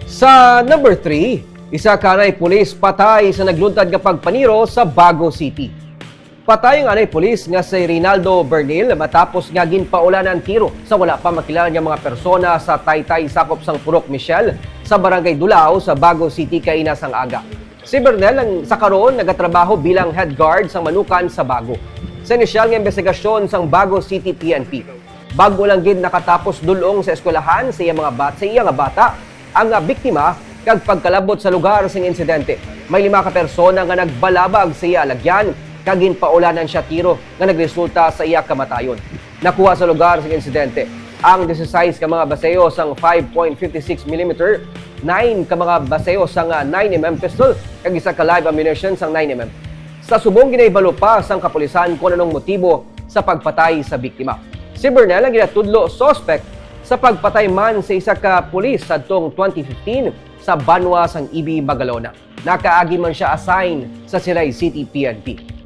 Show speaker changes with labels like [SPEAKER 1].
[SPEAKER 1] Sa number 3, isa kanay pulis patay sa nagluntad nga pagpaniro sa Bago City. Patay ang anay pulis nga si Rinaldo Bernil matapos nga ginpaulanan tiro sa wala pa makilala nga mga persona sa Taytay sakop sang Purok Michel sa Barangay Dulao sa Bago City kay inasang aga. Si Bernil ang sa karon nagatrabaho bilang head guard sa Manukan sa Bago. Sa inisyal nga investigasyon sang Bago City PNP, bago lang gid nakatapos dulong sa eskwelahan sa iya nga bata ang biktima kag pagkalabot sa lugar sing insidente. May 5 ka persona nga nagbalabag sa iya lagyan kag ginpaulanan siya tiro nga nagresulta sa iya kamatayon. Nakuha sa lugar sing insidente ang 16 ka mga baseyo sang 5.56 mm, 9 ka mga baseyo sang 9mm pistol kag isa ka live ammunition sang 9mm. Sa subong ginaibalo pa sang kapulisan kung anong motibo sa pagpatay sa biktima. Si Bernal ang ginatudlo suspect sa pagpatay man sa isa ka pulis sadtong 2015 sa Banwa sang Ibi, Magalona. Nakaagi man siya assign sa Silay City PNP.